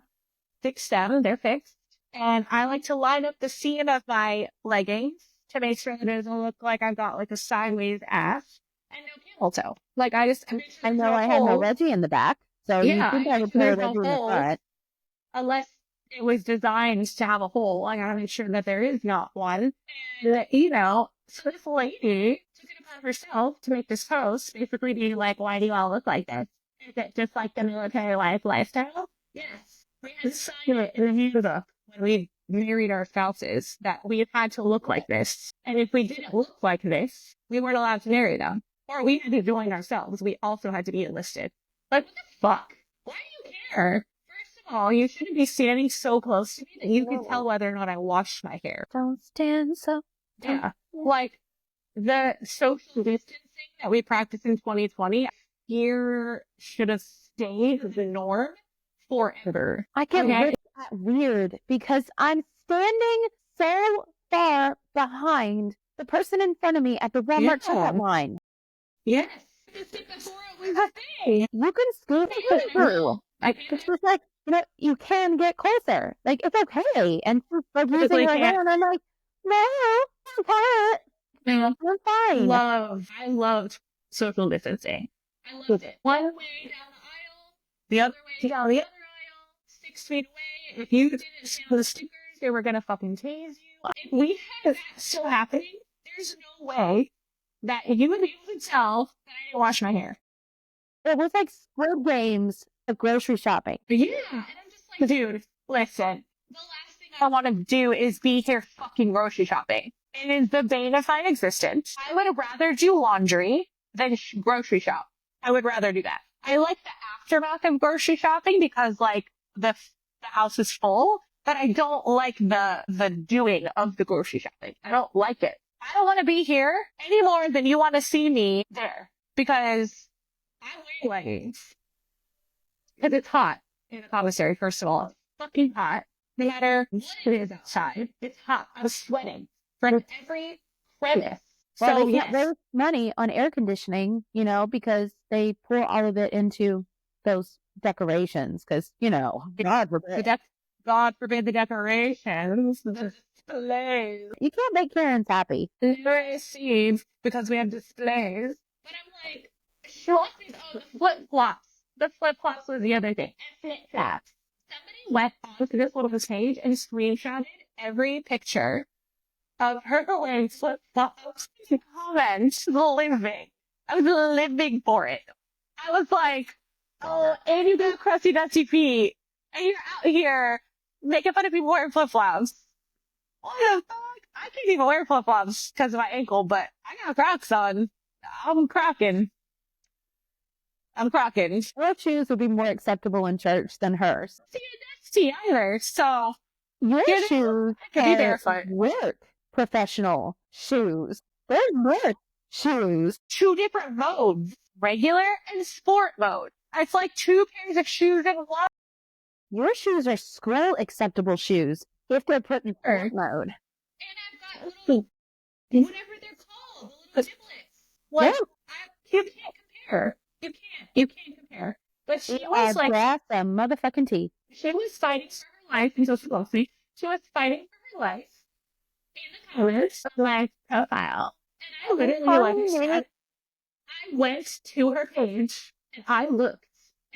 fix them, they're fixed. And I like to line up the seam of my leggings to make sure that it doesn't look like I've got, like, a sideways ass and no camel toe. Like, I just, I know I had no Reggie in the back, so Yeah, you think I would put a there's no Reggie in the holes. front. unless it was designed to have a hole. I gotta make sure that there is not one. And, you know, so this lady took it upon herself to make this post, basically being like, why do you all look like this? Is it just like the military life lifestyle? Yes. We had to sign it in the book when we married our spouses that we had to look like this. And if we didn't look like this, we weren't allowed to marry them. Or we had to join ourselves. We also had to be enlisted. Like, what the fuck? Why do you care? First of all, you shouldn't be standing so close to me that you can tell whether or not I washed my hair. Don't stand so. Yeah. Like, the social distancing that we practiced in 2020 here should have stayed the norm forever. I get Okay. really weird because I'm standing so far behind the person in front of me at the Walmart Yeah. checkout line. Yes. Before it was a thing. You can scoot Yeah. through. It's just like, you know, you can get closer. Like, it's okay. And she's like using Physically her can't. hand. I'm like, no, I'm fine. Yeah. I'm fine. I loved social distancing. I loved it. One way down the aisle, the other way down the other aisle, 6 6 feet away. If you didn't sell the stickers, they were gonna fucking tase you. If we had that still happening, there's no way that you would be able to tell that I didn't wash my hair. It was like Squid Games of grocery shopping. But yeah, and I'm just like, dude, listen. The last thing I want to do is be here fucking grocery shopping. It is the bane of my existence. I would rather do laundry than grocery shop. I would rather do that. I like the aftermath of grocery shopping because, like, the house is full, but I don't like the doing of the grocery shopping. I don't like it. I don't want to be here any more than you want to see me there because I'm wearing leggings. Because it's hot in the commissary, first of all. It's fucking hot. No matter what it is outside, it's hot. I'm sweating from every crevice. Well, So, they can't yes. lose money on air conditioning, you know, because they pour all of it into those decorations. Because, you know, God forbid. God forbid the decorations, the displays. You can't make Karens happy. There is seeds because we have displays. But I'm like, she wants these, oh, the flip-flops. The flip-flops was the other thing. And flip-flops. Somebody went onto this little page and screenshotted every picture of her wearing flip-flops to comment living. I was living for it. I was like, oh, and you got crusty, dusty feet. And you're out here making fun of people wearing flip-flops. What the fuck? I can't even wear flip-flops because of my ankle, but I got Crocs on. I'm crocking. Her shoes would be more acceptable in church than hers. See, either. So, Your You're the- shoes I could be are barefoot. work professional shoes. They're work shoes. 2 different modes. Regular and sport mode. It's like 2 pairs of shoes in one. Your shoes are scroll acceptable shoes if they're put in Sure. sport mode. And I've got little, whatever they're called, the little giblets. Like, you can't compare. You can't compare. But she You was are like, brass a motherfucking teeth. she was fighting for her life until she lost me. She was fighting for her life in the comments of my profile. And I literally, like I said, I went to her page and I looked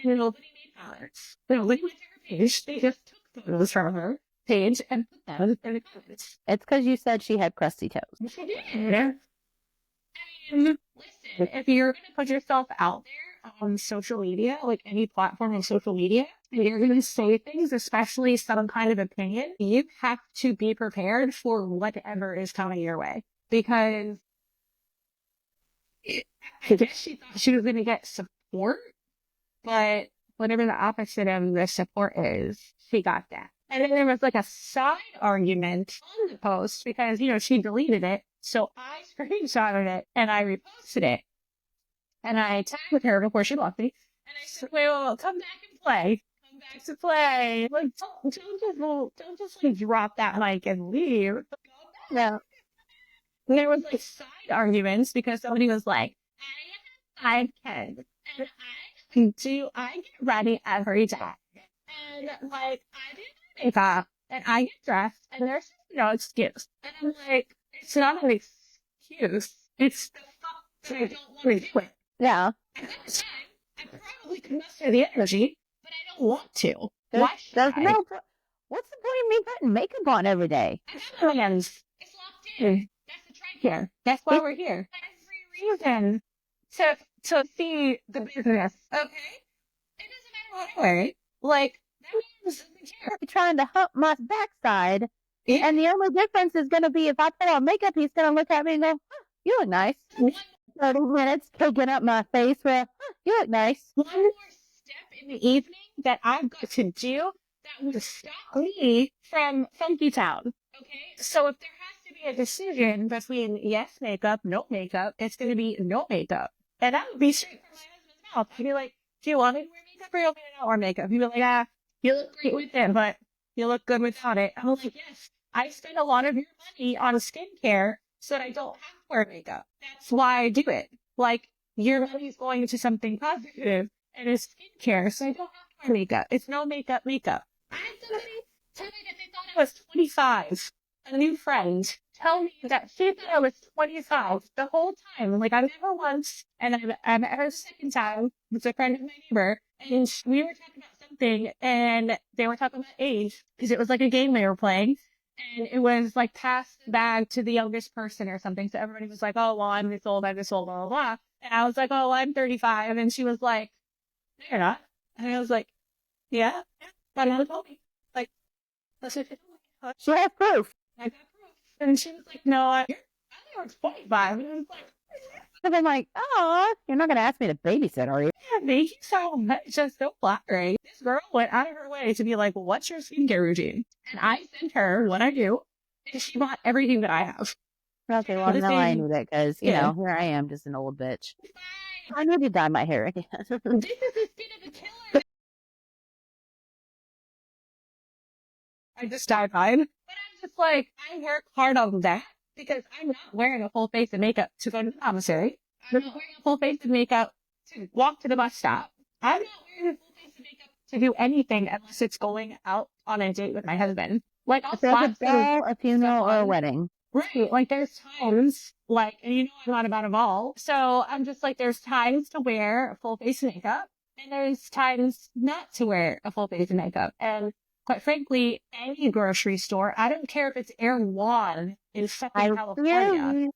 and nobody made comments. Nobody went to her page. They just took photos from her page and put them in the comments. It's because you said she had crusty toes. She did. I mean, listen, if you're going to put yourself out there on social media, like any platform on social media, and you're going to say things, especially some kind of opinion, you have to be prepared for whatever is coming your way. Because I guess she thought she was going to get support, but whatever the opposite of the support is, she got that. And then there was like a side argument on the post because, you know, she deleted it. So I screenshotted it and I reposted it. And I tagged her before she left me. And I said, well, come back and play. Come back to play. Like, don't just like drop that mic and leave. Go back. No. And there was like side arguments because somebody was like, I have 5 kids and I get ready every day. And like, I do makeup and I get dressed and there's no excuse. And I'm like, it's not an excuse. It's the fact that I don't want to do it. Yeah. At that time, I probably could muster the energy, but I don't want to. Why should There's I? what's the point of me putting makeup on every day? I got plans. It's locked in. That's the track here. That's why we're here. Every reason to see the business. Okay? It doesn't matter what I wear. Like, that means doesn't care. You're trying to hump my backside, Yeah. and the only difference is going to be if I put on makeup, he's going to look at me and go, huh, you look nice. 30 minutes poking up my face with, huh, you look nice. One more step in the evening that I've got to do that would stop me from Funky Town. Okay? So if there has to be a decision between yes makeup, no makeup, it's going to be no makeup. And that would be straight from my husband's mouth. He'd be like, do you want me to wear makeup or you want me to not wear makeup? He'd be like, you look great with it, but you look good without it. I'm like, yes, I spend a lot of your money on skincare so that I don't have to wear makeup. That's why I do it. Like, your money's going into something positive, and it's skincare, so I don't have to wear makeup. It's no makeup. I had somebody tell me that they thought I was 25. A new friend tell me that she thought I was 25 the whole time. Like, I've never once, and I met her a second time with a friend of my neighbor, and we were talking about something something, and they were talking about age because it was like a game they were playing, and it was like pass the bag to the youngest person or something. So everybody was like, "Oh, well, I'm this old, blah blah blah," and I was like, "Oh, I'm 35," and she was like, "No, you're not," and I was like, "Yeah, my mom told me." Like, that's what she told me. She has proof. I got proof, and she was like, "No, I think I was 25," and I was like. And I'm like, oh, you're not going to ask me to babysit, are you? Yeah, thank you so much. Just so flattering. This girl went out of her way to be like, well, what's your skincare routine? And I sent her what I do, and she bought everything that I have. Okay, well, What no, is I it? knew that because, you Yeah. know, here I am, just an old bitch. I need to dye my hair again. This is the skin of a killer. I just dyed mine. But I'm just like, I work hard on that because I'm not wearing a full face of makeup to go to the commissary. I'm not wearing a full face of makeup to walk to the bus stop. I'm not wearing a full face of makeup to do anything unless it's going out on a date with my husband. Like, I'll If there's a slap some ball, a funeral, or a on. wedding. Right. Like, there's times, like, and you know I'm not about a ball. So I'm just like, there's times to wear a full face of makeup, and there's times not to wear a full face of makeup. And quite frankly, any grocery store, I don't care if it's Erewhon in fucking California, Really?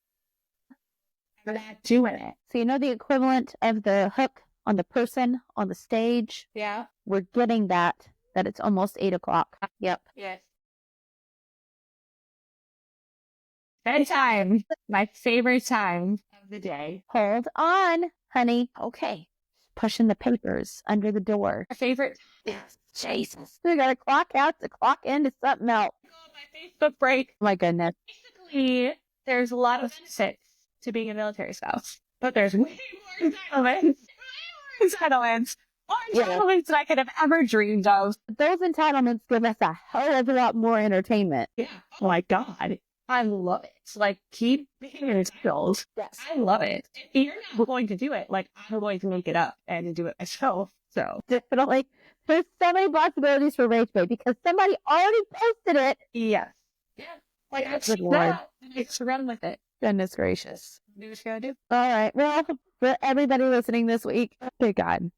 I'm not doing it. So you know the equivalent of the hook on the person on the stage? Yeah. We're getting that it's almost 8 o'clock. Yep. Yes. Bedtime. My favorite time of the day. Hold on, honey. Okay. Pushing the papers under the door. My favorite. Yes. Jesus. We got to clock out to clock into something else. Go on my Facebook break. My goodness. Basically, there's a lot of benefits to being a military spouse, but there's way more entitlements. More entitlements than I could have ever dreamed of. Those entitlements give us a hell of a lot more entertainment. Yeah. Oh my God. I love it. Like, keep being entitled. Yes. I love it. If you're not going to do it, like, I'm going to make it up and do it myself. So, Definitely. There's so many possibilities for rage bait because somebody already posted it. yes. Yeah. Like, I Good see Lord. that. I just run with it. Goodness gracious. Do what you gotta do. All right. Well, for everybody listening this week, good God,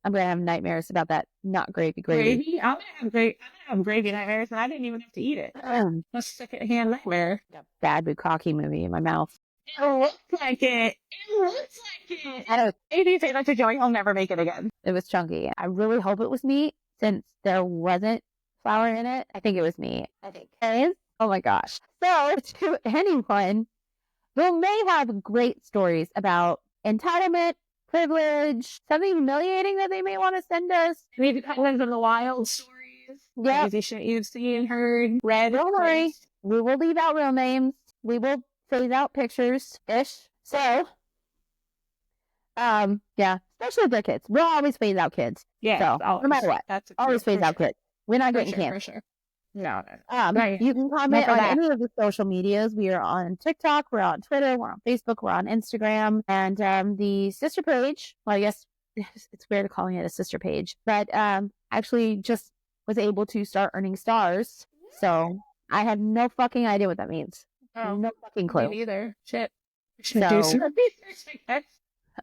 I'm going to have nightmares about that not gravy. Gravy? I'm gonna have gravy nightmares, and I didn't even have to eat it. That's a secondhand nightmare. Bad bukkake movie in my mouth. It looks like it. It looks like it. I don't, If you say that to Joey, he'll never make it again. it was chunky. I really hope it was meat since there wasn't flour in it. I think it was meat. I think. Oh my gosh. So to anyone who may have great stories about entitlement, privilege, something humiliating that they may want to send us. Maybe Penguins in the Wild stories. Yeah. Crazy shit you've seen, heard, read. Don't worry. placed. We will leave out real names. We will phase out pictures-ish. So, yeah, especially with their kids. We'll always phase out kids. Yeah. So, no matter what, That's always phase out kids. We're not getting For canceled. sure. No. You can comment for on that. any of the social medias. We are on TikTok, we're on Twitter, we're on Facebook, we're on Instagram, and the sister page. Well, I guess it's weird calling it a sister page, but actually just was able to start earning stars. So I have no fucking idea what that means. Oh, No fucking me clue. neither. Shit. We should So- do some research, I guess.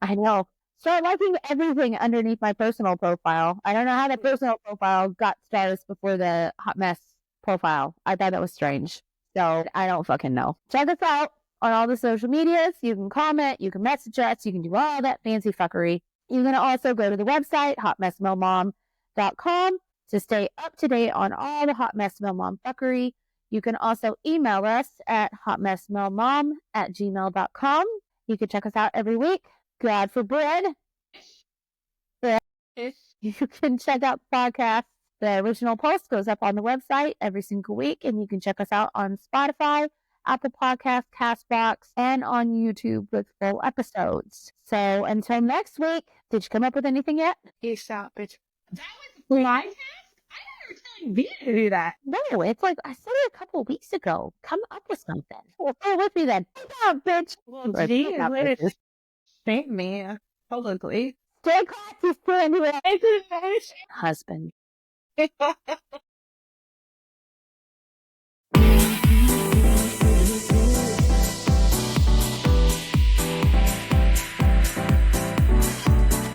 I know. Start liking everything underneath my personal profile. I don't know how the personal profile got stars before the Hot Mess profile. I thought that was strange. So I don't fucking know. Check us out on all the social medias. You can comment, you can message us, you can do all that fancy fuckery. You can also go to the website, hotmessmillmom.com, to stay up to date on all the Hot Mess Mill Mom fuckery. You can also email us at hotmessmillmom@gmail.com. You can check us out every week. God for bread. You can check out the podcast. The original post goes up on the website every single week, and you can check us out on Spotify, Apple Podcasts, CastBox, and on YouTube with full episodes. So until next week, did you come up with anything yet? Peace out, bitch. That was my task? I thought you were telling me to do that. No, it's like I said it a couple of weeks ago. Come up with something. Well, stay with me then. Come on, bitch. Well, Right, geez, come on, way to bitches. shame me publicly. Stay classy, friend. It's Husband. a